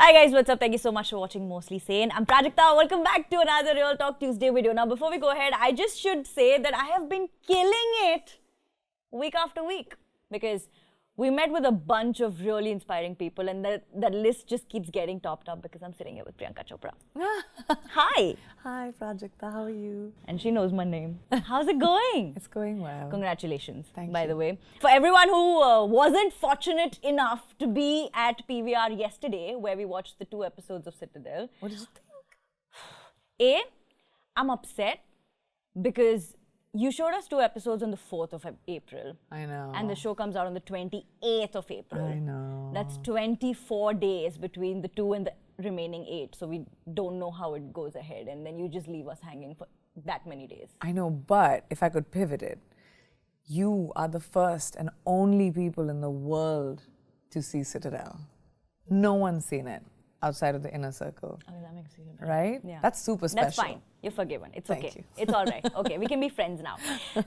Hi guys, what's up? Thank you so much for watching Mostly Sane. I'm Prajakta. Welcome back to another Real Talk Tuesday video. Now before we go ahead, I just should say that I have been killing it week after week because we met with a bunch of really inspiring people and that list just keeps getting topped up because I'm sitting here with Priyanka Chopra. Hi! Hi Prajakta, how are you? And she knows my name. How's it going? It's going well. Congratulations, Thank by you. the way. For everyone who wasn't fortunate enough to be at PVR yesterday, where we watched the 2 episodes of Citadel. What did you think? I'm upset because you showed us 2 episodes on the 4th of April. I know. And the show comes out on the 28th of April. I know. That's 24 days between the 2 and the remaining 8. So we don't know how it goes ahead. And then you just leave us hanging for that many days. I know, but if I could pivot it, you are the first and only people in the world to see Citadel. No one's seen it outside of the inner circle. I mean, that makes you right? Yeah. That's super special. That's fine. You're forgiven. It's Thank okay. you. It's all right. Okay, we can be friends now.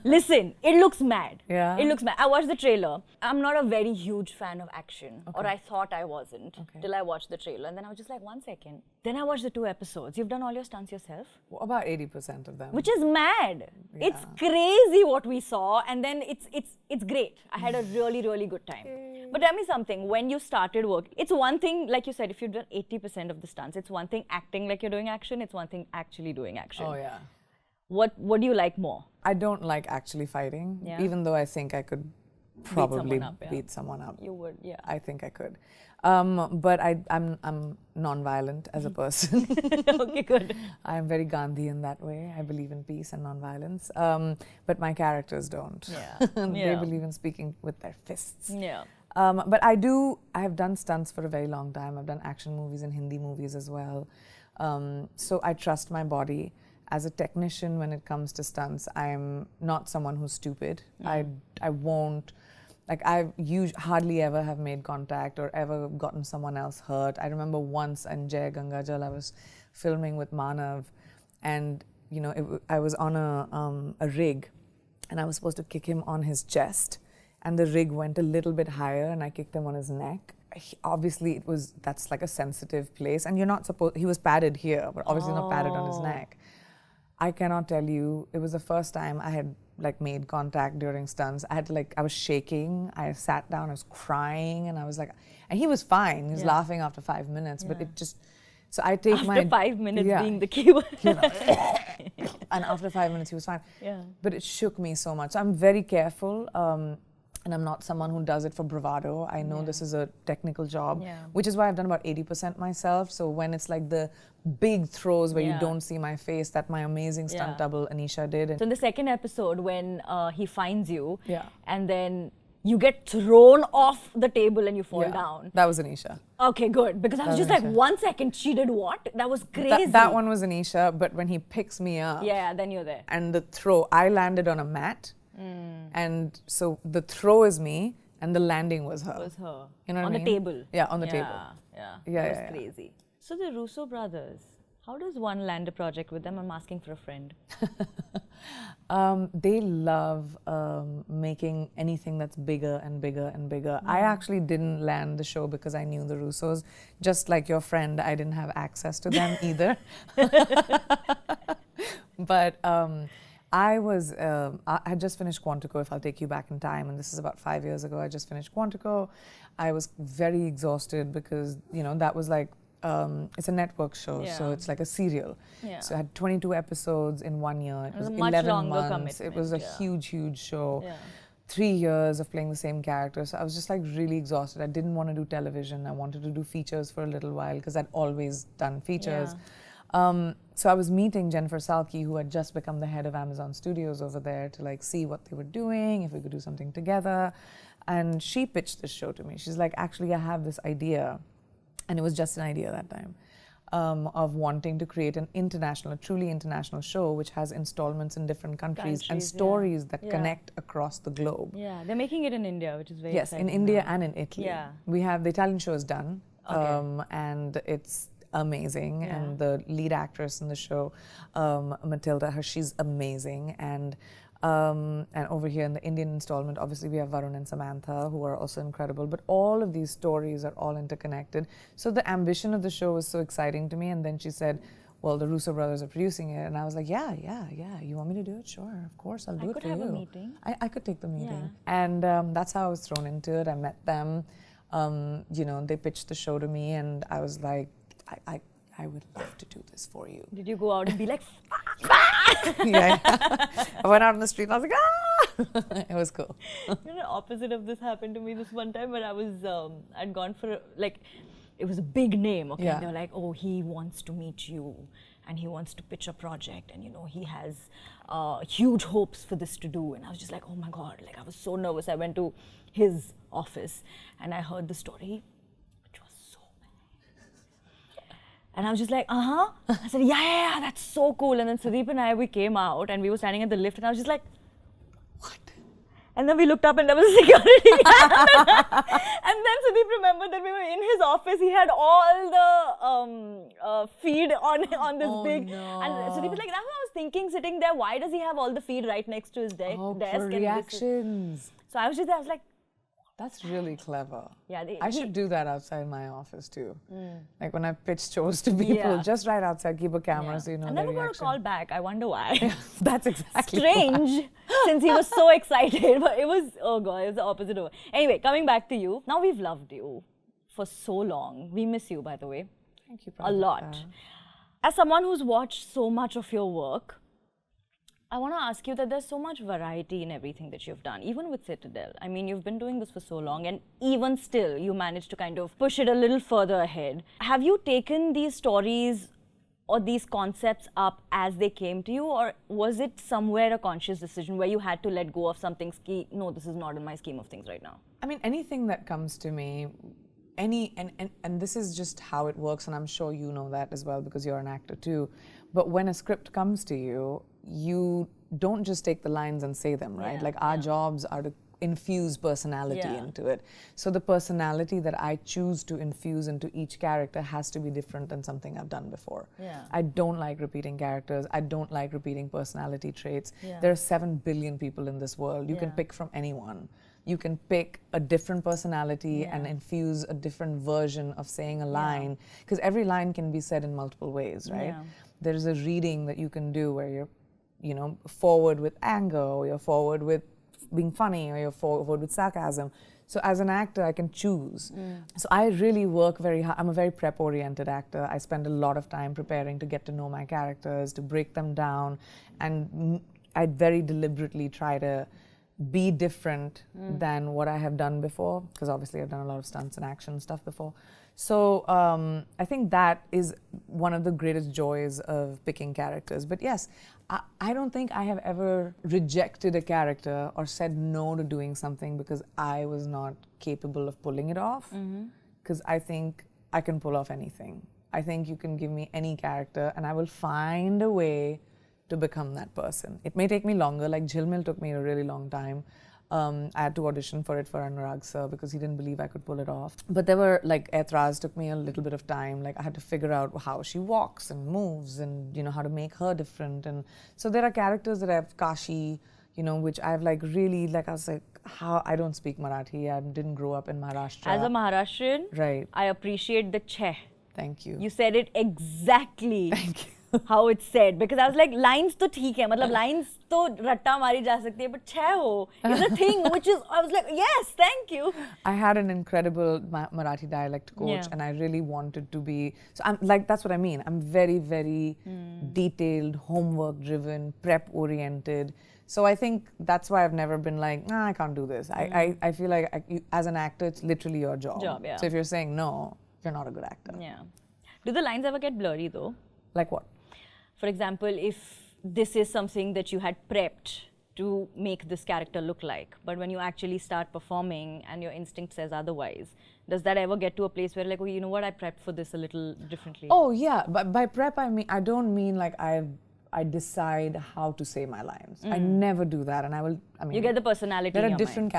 Listen, it looks mad. Yeah. It looks mad. I watched the trailer. I'm not a very huge fan of action, or I thought I wasn't till I watched the trailer. And then I was just like, 1 second. Then I watched the 2 episodes. You've done all your stunts yourself? Well, about 80% of them. Which is mad. Yeah. It's crazy what we saw, and then it's great. I had a really good time. But tell me something, when you started work, it's one thing, like you said, if you've done 80% of the stunts, it's one thing acting like you're doing action, it's one thing actually doing action. Oh yeah. What do you like more? I don't like actually fighting, even though I think I could probably beat someone up. You would, yeah. I think I could. But I'm non-violent as a person. Okay, good. I am very Gandhi in that way. I believe in peace and non-violence. But my characters don't. Yeah. They believe in speaking with their fists. Yeah. But I have done stunts for a very long time. I've done action movies and Hindi movies as well. So I trust my body. As a technician, when it comes to stunts, I'm not someone who's stupid. I won't, like I hardly ever have made contact or ever gotten someone else hurt. I remember once in Jai Gangajal, I was filming with Manav, and you know I was on a rig, and I was supposed to kick him on his chest, and the rig went a little bit higher, and I kicked him on his neck. Obviously, that's like a sensitive place, and you're not supposed. He was padded here, but obviously not padded on his neck. I cannot tell you, it was the first time I had like made contact during stunts. I was shaking, I sat down, I was crying, and I was like, and he was fine, he was laughing after 5 minutes, but it just, so I take after 5 minutes being the keyword. And after 5 minutes he was fine. Yeah. But it shook me so much. So I'm very careful, and I'm not someone who does it for bravado. I know this is a technical job, which is why I've done about 80% myself. So when it's like the big throws where you don't see my face, that my amazing stunt double Anisha did. So in the second episode, when he finds you, Yeah. and then you get thrown off the table and you fall down. That was Anisha. Okay, good. Because I was just like, 1 second, she did what? That was crazy. That one was Anisha, but when he picks me up, yeah, then you're there. and the throw, I landed on a mat, and so the throw is me, and the landing was her. It was her. You know what on I the mean? table. Yeah, on the table. Yeah. Yeah, That was yeah. crazy. So the Russo brothers, how does one land a project with them? I'm asking for a friend. They love making anything that's bigger and bigger and bigger. I actually didn't land the show because I knew the Russos. Just like your friend, I didn't have access to them either. But I had just finished Quantico, if I'll take you back in time, and this is about 5 years ago. I just finished Quantico. I was very exhausted because, you know, that was like, it's a network show, so it's like a serial. Yeah. So I had 22 episodes in 1 year. It was a much 11 longer months. commitment, It was a huge show. Yeah. 3 years of playing the same character. So I was just like really exhausted. I didn't want to do television. I wanted to do features for a little while because I'd always done features. So I was meeting Jennifer Salke, who had just become the head of Amazon Studios over there, to like see what they were doing, if we could do something together. And she pitched this show to me. She's like, actually, I have this idea. And it was just an idea that time, of wanting to create a truly international show which has installments in different countries and stories that connect across the globe. Yeah, they're making it in India, which is very Yes, in exciting India now. and in Italy. Yeah. We have, the Italian show is done, and it's amazing. And the lead actress in the show, Matilda, she's amazing. And And over here in the Indian installment, obviously we have Varun and Samantha, who are also incredible. But all of these stories are all interconnected. So the ambition of the show was so exciting to me. And then she said, well, the Russo brothers are producing it. And I was like, yeah. You want me to do it? Sure, of course, I'll do it for you. I could have a meeting. I could take the meeting. Yeah. And that's how I was thrown into it. I met them. They pitched the show to me, and I was like, I would love to do this for you. Did you go out and be like, yeah. I went out on the street and I was like, It was cool. You know, the opposite of this happened to me this one time when I'd gone for, it was a big name, okay? Yeah. And they were like, oh, he wants to meet you and he wants to pitch a project and, he has huge hopes for this to do. And I was just like, oh my God, I was so nervous. I went to his office and I heard the story, which was so bad. And I was just like, I said, yeah, that's so cool. And then Sudeep and we came out and we were standing at the lift and I was just like, what? And then we looked up and there was a security. And then Sudeep remembered that we were in his office. He had all the feed on this big. No. And Sudeep was like, that's what I was thinking, sitting there. Why does he have all the feed right next to his desk? For reactions. So I was just there. I was like, that's really clever. Yeah, I should do that outside my office too. Like when I pitch shows to people, just right outside, keep a camera so you know I their never got a reaction. call back. I wonder why. That's exactly strange, since he was so excited. But it was, oh God, it was the opposite of it. Anyway, coming back to you. Now we've loved you for so long. We miss you, by the way. Thank you, a lot. As someone who's watched so much of your work, I want to ask you that there's so much variety in everything that you've done, even with Citadel. I mean, you've been doing this for so long, and even still, you managed to kind of push it a little further ahead. Have you taken these stories or these concepts up as they came to you, or was it somewhere a conscious decision where you had to let go of something, no, this is not in my scheme of things right now? I mean, anything that comes to me, and this is just how it works, and I'm sure you know that as well because you're an actor too. But when a script comes to you, you don't just take the lines and say them, right? Our jobs are to infuse personality into it. So the personality that I choose to infuse into each character has to be different than something I've done before. I don't like repeating characters. I don't like repeating personality traits. There are 7 billion people in this world. You can pick from anyone. You can pick a different personality and infuse a different version of saying a line, because every line can be said in multiple ways, right? There's a reading that you can do where you're, forward with anger, or you're forward with being funny, or you're forward with sarcasm. So as an actor, I can choose. So I really work very hard. I'm a very prep-oriented actor. I spend a lot of time preparing to get to know my characters, to break them down, and I very deliberately try to be different than what I have done before, because obviously I've done a lot of stunts and action stuff before. So I think that is one of the greatest joys of picking characters. But yes, I don't think I have ever rejected a character or said no to doing something because I was not capable of pulling it off. Because I think I can pull off anything. I think you can give me any character and I will find a way to become that person. It may take me longer, like Jhilmil took me a really long time. I had to audition for it for Anurag sir because he didn't believe I could pull it off. But there were, Etraz took me a little bit of time. I had to figure out how she walks and moves and, how to make her different. And so there are characters that I have, Kashi, which I've really, I was like, how I don't speak Marathi. I didn't grow up in Maharashtra. As a Maharashtrian, right, I appreciate the cheh. Thank you. You said it exactly. Thank you. How it's said, because I was like, lines to theek hai, matlab lines to ratta mari ja sakti hai, but cheh ho is a thing, which is, I was like, yes, thank you. I had an incredible Marathi dialect coach, and I really wanted to be, so I'm that's what I mean. I'm very, very detailed, homework driven, prep oriented. So I think that's why I've never been like, nah, I can't do this. I feel like as an actor, it's literally your job. So if you're saying no, you're not a good actor. Do the lines ever get blurry though? Like what? For example, if this is something that you had prepped to make this character look like, but when you actually start performing and your instinct says otherwise, does that ever get to a place where oh, you know what, I prepped for this a little differently? Oh yeah, but by prep I don't mean I decide how to say my lines. I never do that, and you get the personality. There are different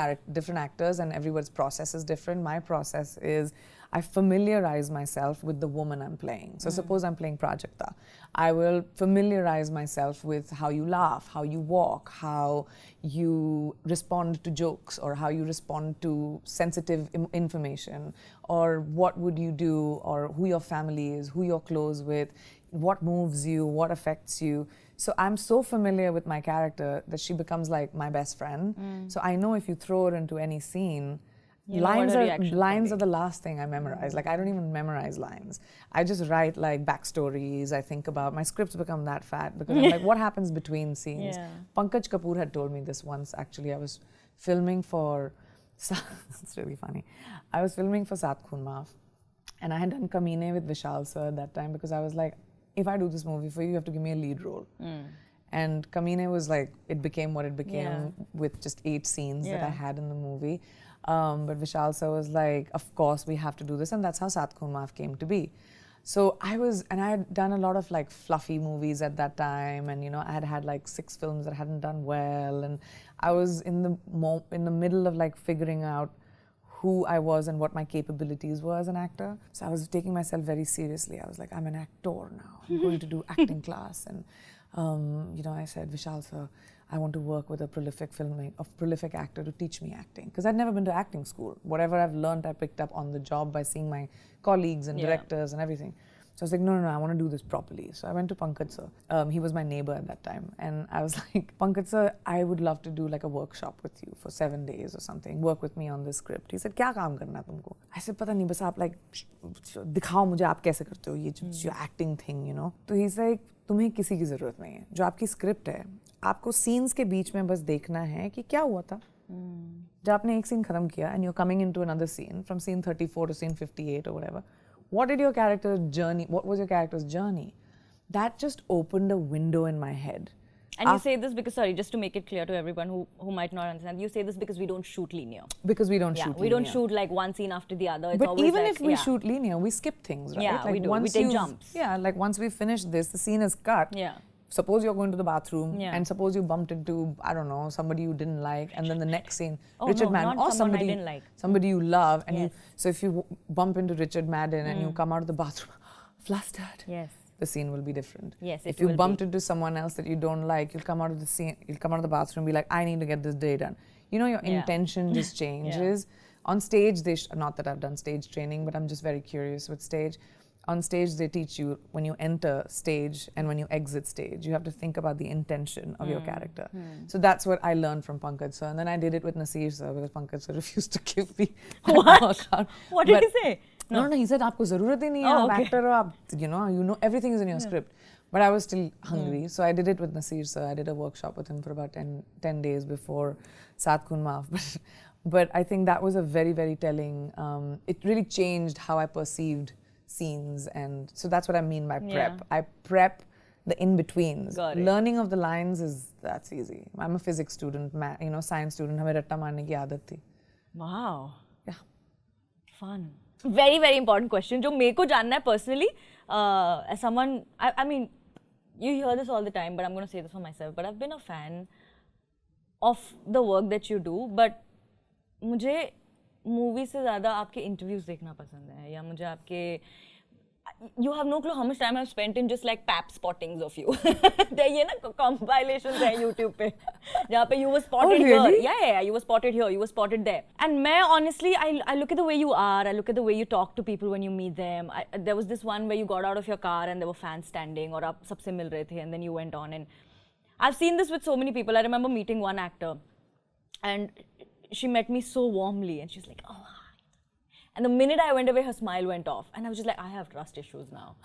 actors, and everyone's process is different. My process is I familiarize myself with the woman I'm playing. So suppose I'm playing Prajakta. I will familiarize myself with how you laugh, how you walk, how you respond to jokes, or how you respond to sensitive information, or what would you do, or who your family is, who you're close with, what moves you, what affects you. So I'm so familiar with my character that she becomes like my best friend. So I know if you throw her into any scene, lines are the last thing I memorize. Like I don't even memorize lines. I just write like backstories. I think about my scripts become that fat because I'm like, what happens between scenes? Pankaj Kapoor had told me this once. Actually, I was filming for. It's really funny. I was filming for Sat Khoon Maaf, and I had done Kamine with Vishal sir at that time because I was like, if I do this movie for you, you have to give me a lead role. And Kamine was like, it became what it became with just 8 scenes that I had in the movie. But Vishal sir was like, of course we have to do this, and that's how Sat Khoon Maaf came to be. So I had done a lot of like fluffy movies at that time, and you know, I had like 6 films that hadn't done well, and I was in the middle of like figuring out who I was and what my capabilities were as an actor. So I was taking myself very seriously. I was like, I'm an actor now. I'm going to do acting class, and you know, I said, Vishal sir, I want to work with a prolific actor to teach me acting. Because I'd never been to acting school. Whatever I've learned, I picked up on the job by seeing my colleagues and directors and everything. So I was like, no, I want to do this properly. So I went to Pankaj sir. He was my neighbor at that time. And I was like, Pankaj sir, I would love to do like a workshop with you for 7 days or something. Work with me on this script. He said, क्या काम करना है तुमको? I said, पता नहीं, बस आप like, दिखाओ मुझे आप कैसे करते हो ये जो acting thing, you know? So he's like, तुम्हें किसी की ज़रूरत नहीं है. जो आपकी स्क्रिप्ट है, आपको सीन्स के बीच में बस देखना है कि क्या हुआ था. जब आपने एक सीन खत्म किया and you're coming into another scene from scene 34 to scene 58 or whatever, what was your character's journey? That just opened a window in my head. And you say this because, sorry, just to make it clear to everyone who might not understand, you say this because we don't shoot linear. Because we don't shoot linear. We don't shoot like one scene after the other. It's but always even like, if we shoot linear, we skip things, right? Yeah, like we do. We take jumps. Yeah, like once we finish this, the scene is cut. Yeah. Suppose you're going to the bathroom and suppose you bumped into, I don't know, somebody you didn't like, and then the next scene, Richard Madden, or somebody I didn't like. Somebody you love, and so if you bump into Richard Madden and you come out of the bathroom flustered, the scene will be different. If you bumped into someone else that you don't like, you'll come out of the scene, you'll come out of the bathroom and be like, I need to get this day done. You know, your intention just changes. On stage, not that I've done stage training, but I'm just very curious with stage. On stage, they teach you when you enter stage and when you exit stage, you have to think about the intention of your character. So that's what I learned from Pankaj sir. And then I did it with Nasir sir because Pankaj sir refused to give me what? What did he say? No, he said, "Aapko zarurat hi nahi hai, aap actor ho, you know everything is in your script." But I was still hungry, so I did it with Nasir sir. I did a workshop with him for about 10 days before Sat Khoon Maaf. But I think that was a very, very telling. It really changed how I perceived scenes, and so that's what I mean by prep. I prep the in-betweens. Learning of the lines that's easy. I'm a physics student, science student. हमें रट्टा मारने की आदत थी. Wow. Yeah. Fun. Very, very important question. जो मेरे को जानना है personally, as someone, I mean, you hear this all the time, but I'm going to say this for myself. But I've been a fan of the work that you do, but मुझे movie से ज़्यादा आपके interviews देखना पसंद है, या मुझे आपके you have no clue how much time I've spent in just like pap spottings of you. ये ना compilations हैं YouTube पे जहाँ पे you were spotted here, yeah, you were spotted here, you were spotted there. And मैं honestly, I look at the way you are, I look at the way you talk to people when you meet them. There was this one where you got out of your car and there were fans standing, और आप सबसे मिल रहे थे, and then you went on. And I've seen this with so many people. I remember meeting one actor, and she met me so warmly, and she's like, oh, hi. And the minute I went away, her smile went off. And I was just like, I have trust issues now.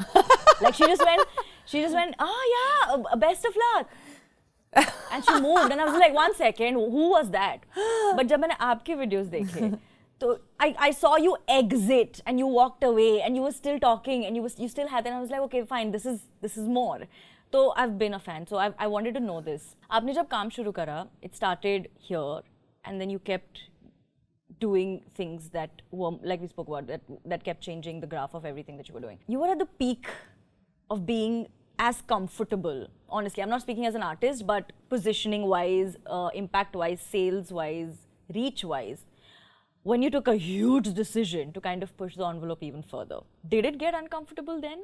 Like she just went, oh yeah, best of luck. And she moved, and I was like, 1 second, who was that? But जब मैंने आपके videos देखे, तो I saw you exit, and you walked away, and you were still talking, and you still had, and I was like, okay, fine, this is more. So I've been a fan. So I wanted to know this. आपने जब काम शुरू करा, it started here, and then you kept doing things that were, like we spoke about, that kept changing the graph of everything that you were doing. You were at the peak of being as comfortable, honestly. I'm not speaking as an artist, but positioning-wise, impact-wise, sales-wise, reach-wise. when you took a huge decision to kind of push the envelope even further, did it get uncomfortable then?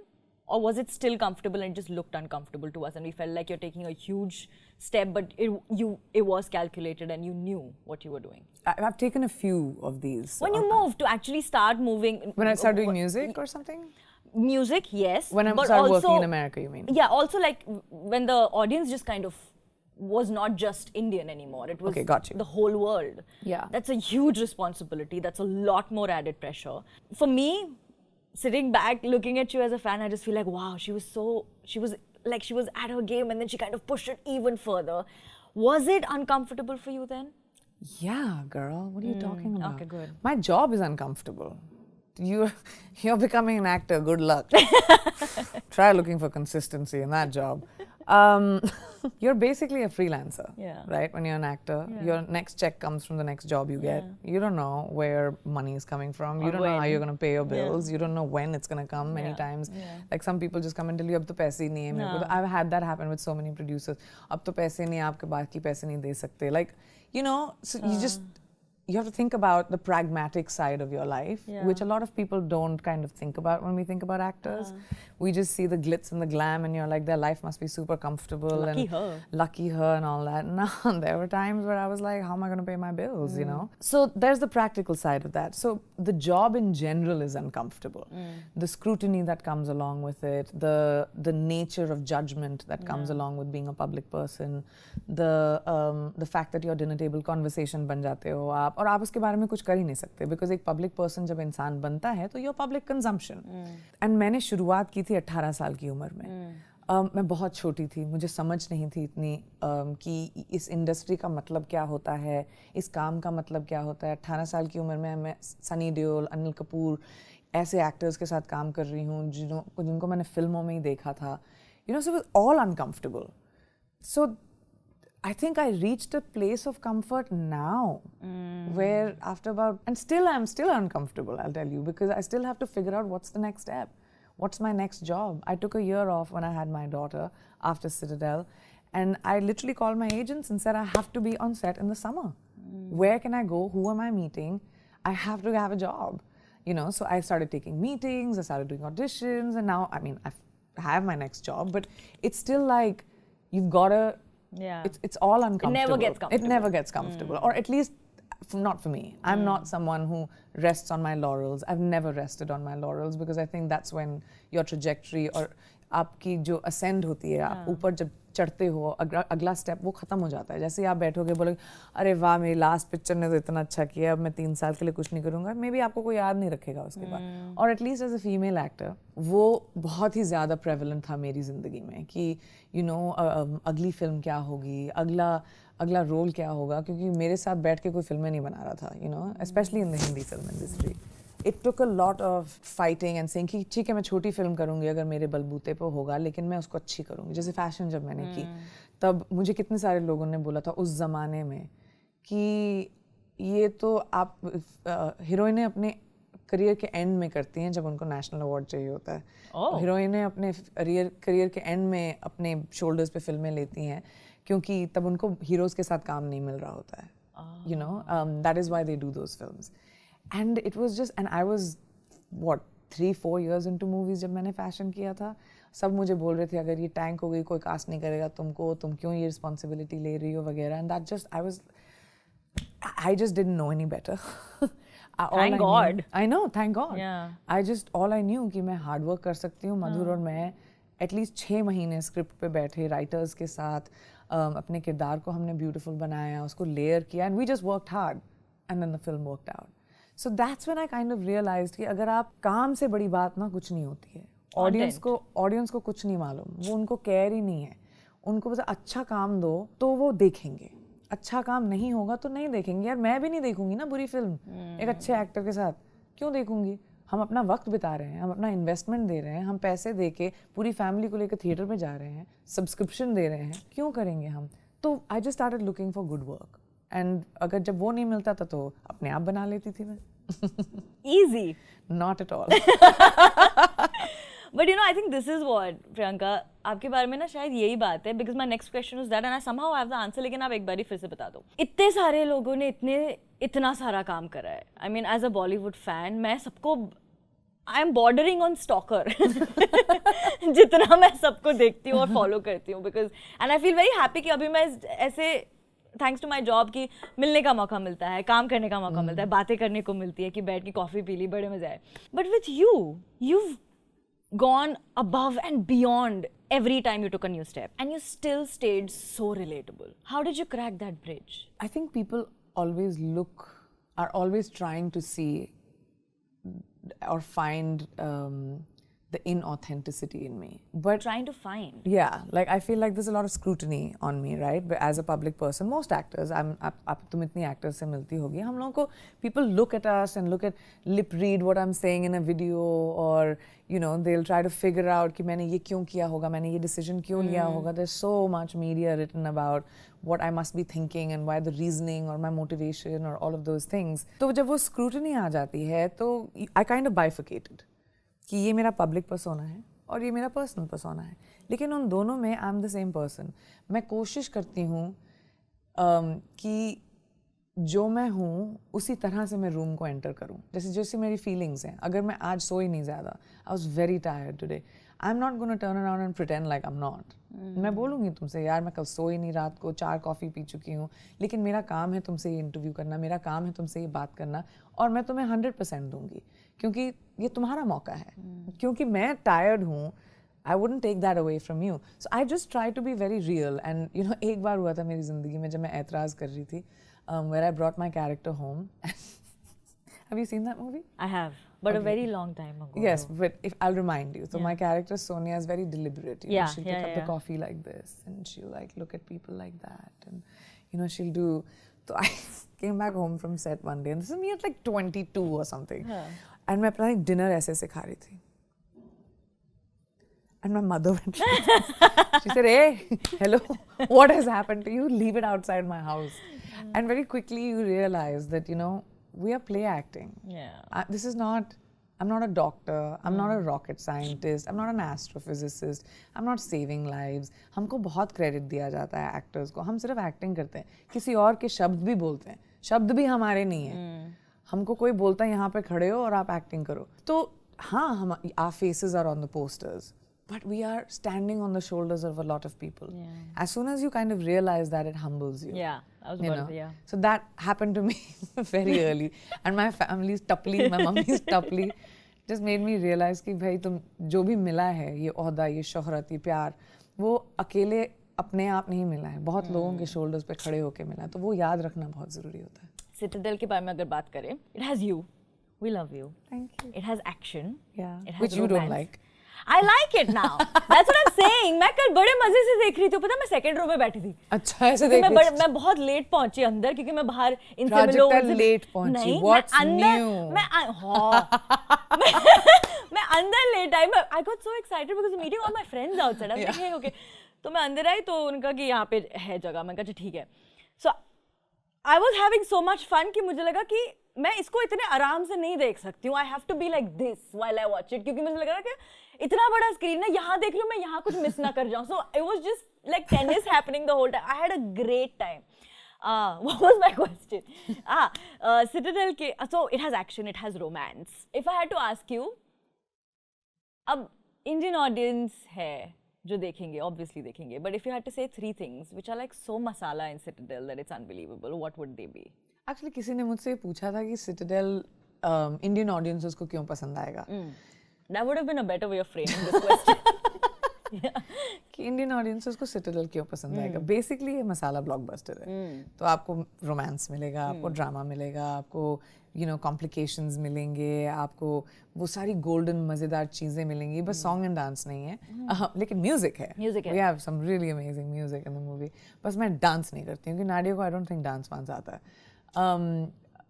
Or was it still comfortable and just looked uncomfortable to us and we felt like you're taking a huge step, but it was calculated and you knew what you were doing? I've taken a few of these. When you moved to actually start moving... When I started doing music or something? Music, yes. When I started working in America, you mean? Yeah, also like when the audience just kind of was not just Indian anymore. It was the whole world. Yeah. That's a huge responsibility. That's a lot more added pressure. For me, sitting back, looking at you as a fan, I just feel like, wow, she was at her game and then she kind of pushed it even further. Was it uncomfortable for you then? Yeah, girl. What are you talking about? Okay, good. My job is uncomfortable. You're becoming an actor. Good luck. Try looking for consistency in that job. You're basically a freelancer, right? When you're an actor, your next check comes from the next job you get. You don't know where money is coming from. You don't know how you're going to pay your bills. You don't know when it's going to come. Many times, like some people just come and tell you, "Ab to paise hi nahi hai mere ko." I've had that happen with so many producers. "Ab to paise nahi hai, aapke baaki paise nahi de sakte." Like, you know, so you have to think about the pragmatic side of your life, which a lot of people don't kind of think about when we think about actors. We just see the glitz and the glam and you're like, their life must be super comfortable. Lucky her and all that. No, there were times where I was like, how am I going to pay my bills, you know? So there's the practical side of that. So the job in general is uncomfortable. The scrutiny that comes along with it, the nature of judgment that comes along with being a public person, the fact that your dinner table conversation ban jate ho aap, और आप उसके बारे में कुछ कर ही नहीं सकते because एक पब्लिक पर्सन जब इंसान बनता है तो योर पब्लिक कंजम्पशन एंड मैंने शुरुआत की थी 18 साल की उम्र में मैं बहुत छोटी थी मुझे समझ नहीं थी इतनी कि इस इंडस्ट्री का मतलब क्या होता है इस काम का मतलब क्या होता है 18 साल की उम्र में मैं सनी देओल अनिल कपूर ऐसे एक्टर्स के साथ काम कर रही हूँ जिनको मैंने फिल्मों में ही देखा था you know so it was all uncomfortable so I think I reached a place of comfort now where after about, and still I'm still uncomfortable, I'll tell you, because I still have to figure out what's the next step. What's my next job? I took a year off when I had my daughter after Citadel and I literally called my agents and said I have to be on set in the summer. Where can I go? Who am I meeting? I have to have a job. You know, so I started taking meetings, I started doing auditions and now, I mean, I have my next job, but it's still like, you've got to, it's all uncomfortable. It never gets comfortable. Or at least not for me. I'm not someone who rests on my laurels. I've never rested on my laurels because I think that's when your trajectory or आपकी जो ascend होती है आप ऊपर जब चढ़ते हो अगला स्टेप वो खत्म हो जाता है जैसे ही आप बैठोगे बोलोगे अरे वाह मेरी लास्ट पिक्चर ने तो इतना अच्छा किया अब मैं 3 साल के लिए कुछ नहीं करूँगा मे बी आपको कोई याद नहीं रखेगा उसके बाद और at least as a female actor वो बहुत ही ज़्यादा प्रेवलेंट था मेरी ज़िंदगी में कि यू नो अगली फिल्म क्या होगी अगला रोल क्या होगा क्योंकि मेरे साथ बैठ के कोई फिल्में नहीं बना रहा था you know specially in the Hindi film industry It took a lot of fighting and saying कि ठीक है मैं छोटी फिल्म करूँगी अगर मेरे बलबूते पे होगा लेकिन मैं उसको अच्छी करूँगी जैसे फैशन जब मैंने की तब मुझे कितने सारे लोगों ने बोला था उस ज़माने में कि ये तो आप हीरोइनें अपने करियर के एंड में करती हैं जब उनको नेशनल अवार्ड चाहिए होता है हीरोइनें अपने करियर के एंड में अपने शोल्डर्स पे फिल्में लेती हैं क्योंकि तब उनको हीरोज़ के साथ काम नहीं मिल रहा होता है you know that is why they do those films And it was just, and I was, what, 3-4 years into movies जब मैंने fashion किया था सब मुझे बोल रहे थे अगर ये टैंक हो गई कोई कास्ट नहीं करेगा तुमको तुम क्यों ये रिस्पॉन्सिबिलिटी ले रही हो वगैरह and that just I just didn't know any better. Thank God. I know, thank God. Yeah. All I knew कि मैं hard work कर सकती हूँ मधुर और मैं at least 6 महीने स्क्रिप्ट पे बैठे राइटर्स के साथ अपने किरदार को हमने ब्यूटीफुल बनाया उसको लेयर किया and we just worked hard and then the film worked out. So that's when I kind of realized कि अगर आप काम से बड़ी बात ना कुछ नहीं होती है ऑडियंस को कुछ नहीं मालूम वो उनको केयर ही नहीं है उनको बस अच्छा काम दो तो वो देखेंगे अच्छा काम नहीं होगा तो नहीं देखेंगे यार मैं भी नहीं देखूंगी ना बुरी फिल्म एक अच्छे एक्टर के साथ क्यों देखूंगी हम अपना वक्त बिता रहे हैं हम अपना इन्वेस्टमेंट दे रहे हैं हम पैसे दे के पूरी फैमिली को लेकर थिएटर में जा रहे हैं सब्सक्रिप्शन दे रहे हैं क्यों करेंगे हम तो I just started looking for good work and अगर जब वो नहीं मिलता था तो अपने आप बना लेती थी मैं Easy. Not at all. But you know, I think this is what, Priyanka, आपके बारे में ना शायद यही बात है, because my next question is that and I somehow have the answer, लेकिन आप एक बारी फिर से बता दो. इतने सारे लोगों ने इतना सारा काम करा है. I mean, as a Bollywood fan, मैं सबको I am bordering on stalker. जितना मैं सबको देखती हूँ और follow करती हूँ, because and I feel very happy कि अभी मैं ऐसे थैंक्स टू माई जॉब कि मिलने का मौका मिलता है, काम करने का मौका मिलता है, बातें करने को मिलती है कि बैठ के कॉफ़ी पी ली, बड़े मज़े आए. But with you've gone above and beyond every time you took a new step and you still stayed so relatable. How did you crack that bridge? I think people are always trying to see or find the inauthenticity in me. But trying to find. Yeah, like I feel like there's a lot of scrutiny on me, right? But as a public person, most actors, तुम इतनी actors से मिलती होगी, हम लोगों को people look at us and lip read what I'm saying in a video, or you know, they'll try to figure out कि मैंने ये क्यों किया होगा, मैंने ये decision क्यों लिया होगा. There's so much media written about what I must be thinking and why the reasoning or my motivation or all of those things. तो जब वो scrutiny आ जाती है, तो I kind of bifurcated. कि ये मेरा पब्लिक पर्सोना है और ये मेरा पर्सनल पर्सोना है, लेकिन उन दोनों में I am the same person. मैं कोशिश करती हूँ कि जो मैं हूँ उसी तरह से मैं रूम को एंटर करूँ. जैसे मेरी फीलिंग्स हैं, अगर मैं आज सोई नहीं ज़्यादा, I was very tired today, I am not gonna turn around and pretend like I am not. मैं बोलूँगी तुमसे, यार मैं कल सोई नहीं, रात को 4 कॉफ़ी पी चुकी हूँ, लेकिन मेरा काम है तुमसे ये इंटरव्यू करना, मेरा काम है तुमसे ये बात करना, और मैं तुम्हें 100% दूंगी क्योंकि ये तुम्हारा मौका है. क्योंकि मैं टायर्ड हूँ, I wouldn't take that away from you. So I just try to be very real. And you know, एक बार हुआ था मेरी ज़िंदगी में जब मैं ऐतराज़ कर रही थी, where I brought my character home. Have you seen that movie? I have, but a very long time ago. Yes, but I'll remind you. So my character Sonia is very deliberate. You know, she'll pick up the coffee like this, and she'll like look at people like that, and you know, she'll do. So I came back home from set one day, and this is me at like 22 or something, and मैं अपना एक dinner ऐसे से खा रही थी. And my mother went, she said, hey, hello, what has happened to you? Leave it outside my house. And very quickly you realize that, you know, we are play acting. Yeah. This is not, I'm not a doctor, I'm not a rocket scientist, I'm not an astrophysicist, I'm not saving lives. हमको बहुत credit दिया जाता है actors को. हम सिर्फ acting करते हैं. किसी और के शब्द भी बोलते हैं. शब्द भी हमारे नहीं हैं. हमको कोई बोलता है यहाँ पे खड़े हो और आप acting करो. तो हाँ, our faces are on the posters. But we are standing on the shoulders of a lot of people. Yeah. As soon as you kind of realize that, it humbles you. Yeah, I was about to say, yeah. So that happened to me very early. And my family's tupply, my mummy's tupply, just made me realize कि भाई तुम जो भी मिला है, ये ओहदा, ये शोहरत, ये प्यार, वो अकेले अपने आप नहीं मिला है. बहुत लोगों के shoulders पे खड़े होके मिला है. तो वो याद रखना बहुत ज़रूरी होता है. Citadel के बारे में अगर बात करें, it has you. We love you. Thank you. It has action. Yeah. It has Which you don't like. I like it now. That's what I'm saying. मैं कल बड़े मजे से देख रही थी. पता मैं सेकंड रो में बैठी थी. अच्छा ऐसे देख रही थी. मैं बहुत लेट पहुंची अंदर क्योंकि मैं बाहर इनसे मिलो. प्राजक्ता लेट पहुंची. What's new? मैं अंदर लेट आई. I got so excited because meeting all my friends outside. I was like, hey, okay. तो मैं अंदर आई तो उनका कि यहाँ पे है जगह. मैं कहा ठीक है. So I was having so much fun कि मुझे लगा कि मैं इसको इतने आराम से नहीं देख सकती हूँ. I have to be like this while I watch it क्योंकि मुझे लग रहा कि इतना बड़ा स्क्रीन है, यहाँ देख लूँ मैं, यहाँ कुछ मिस ना कर जाऊँ. So it was just like tennis happening the whole time. I had a great time. What was my question? Citadel के, so it has action, it has romance. If I had to ask you, अब Indian audience है जो देखेंगे, obviously देखेंगे, but if you had to say 3 things which are like so masala in Citadel that it's unbelievable, what would they be? Actually किसी ने मुझसे पूछा था कि Citadel Indian audiences को क्यों पसंद आएगा? That would have been a better way of framing this question. कि इंडियन ऑडियंसेस को सिटाडेल क्यों पसंद आएगा. बेसिकली ये मसाला ब्लॉकबस्टर है. तो आपको रोमांस मिलेगा, आपको ड्रामा मिलेगा, आपको यू नो कॉम्प्लिकेशंस मिलेंगे, आपको वो सारी गोल्डन मज़ेदार चीज़ें मिलेंगी. बस सॉन्ग एंड डांस नहीं है, लेकिन म्यूजिक है. We have some really amazing music in the movie. बस मैं डांस नहीं करती हूँ कि नाडिया को आई डोंट थिंक डांस वांस आता है.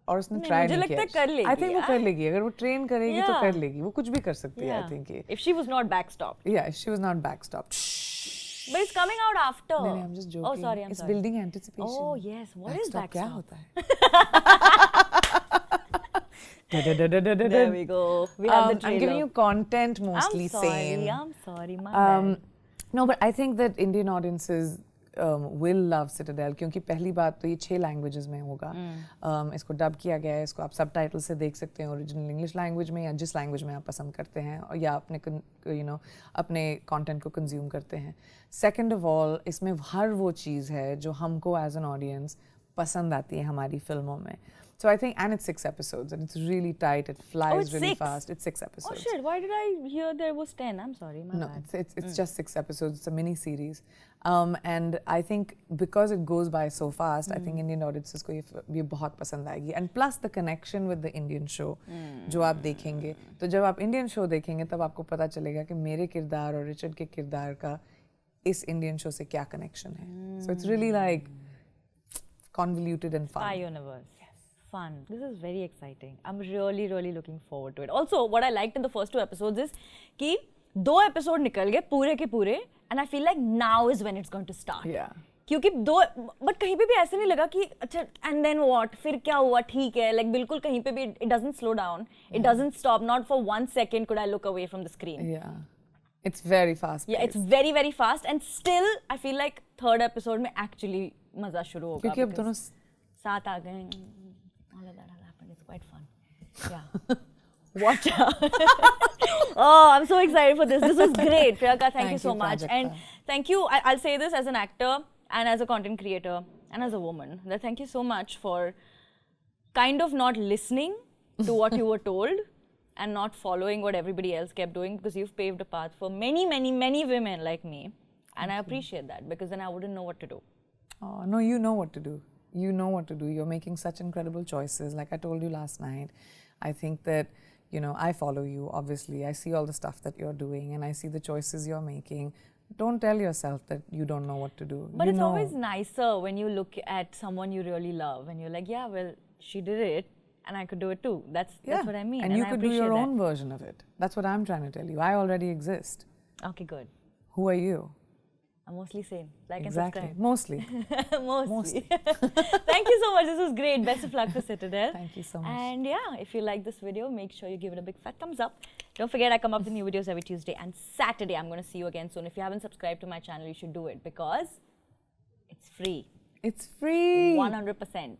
और उसने ट्राई नहीं किया. आई थिंक वो कर लेगी. अगर वो ट्रेन करेगी तो कर लेगी. वो कुछ भी कर सकती है. I think if she was not backstopped. Yeah, if she was not backstopped. But it's coming out after. No, I'm just joking. Oh, sorry, I'm it's sorry. building anticipation. Oh, yes. What is backstop? क्या होता है? There we go. We have the trailer. I'm giving you content, mostly sane. I'm sorry, my bad. No, but I think that Indian audiences will love Citadel क्योंकि पहली बात तो ये 6 languages में होगा. इसको dub किया गया है, इसको आप subtitle से देख सकते हैं original English language में या जिस language में आप पसंद करते हैं और या अपने content को consume करते हैं. Second of all, इसमें हर वो चीज़ है जो हमको as an audience पसंद आती है हमारी फिल्मों में. So I think, and it's 6 episodes, and it's really tight. It flies it's really 6? fast. It's 6 episodes. Oh shit! Why did I hear there was 10? I'm sorry, my No, bad. it's just 6 episodes. It's a mini series, and I think because it goes by so fast, I think Indian audiences को ये बहुत पसंद आएगी. And plus the connection with the Indian show, जो आप देखेंगे, तो जब आप Indian show देखेंगे, तब आपको पता चलेगा कि मेरे किरदार और रिचर्ड के किरदार का इस Indian show से क्या connection है. So it's really like convoluted and fun. Spy universe. Fun. This is very exciting. I'm really, really looking forward to it. Also, what I liked in the first 2 episodes is कि 2 episode निकल गए पूरे के पूरे, and I feel like now is when it's going to start. Yeah. क्योंकि but कहीं पे भी ऐसे नहीं लगा कि अच्छा and then what? फिर क्या हुआ? ठीक है. Like बिल्कुल कहीं पे भी it doesn't slow down. It doesn't stop. Not for 1 second could I look away from the screen. Yeah. It's very fast. Yeah, it's very, very fast, and still I feel like 3rd episode में actually मजा शुरू होगा. क्योंकि अब दोनों साथ आ गए. All of that has happened. It's quite fun. Yeah. Watch out. Oh, I'm so excited for this. This was great. Priyanka, thank you so much. Prajakta. And thank you. I'll say this as an actor and as a content creator and as a woman. That thank you so much for kind of not listening to what you were told and not following what everybody else kept doing, because you've paved a path for many, many, many women like me. And I appreciate that, because then I wouldn't know what to do. Oh, no, you know what to do. You know what to do. You're making such incredible choices. Like I told you last night, I think that, I follow you, obviously. I see all the stuff that you're doing and I see the choices you're making. Don't tell yourself that you don't know what to do. But it's always nicer when you look at someone you really love and you're like, yeah, well, she did it and I could do it too. That's what I mean. And you could do your own version of it. That's what I'm trying to tell you. I already exist. Okay, good. Who are you? I'm mostly sane. Like exactly. and subscribe. Mostly. Mostly. Thank you so much. This was great. Best of luck for Citadel. Thank you so much. And yeah, if you like this video, make sure you give it a big fat thumbs up. Don't forget, I come up with new videos every Tuesday and Saturday. I'm going to see you again soon. If you haven't subscribed to my channel, you should do it because it's free. It's free. 100%.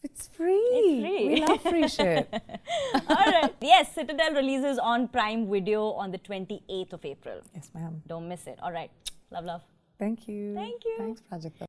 It's free. It's free. We love free shit. All right. Yes, Citadel releases on Prime Video on the 28th of April. Yes, ma'am. Don't miss it. All right. Love, love. Thank you. Thank you. Thanks, Prajakta.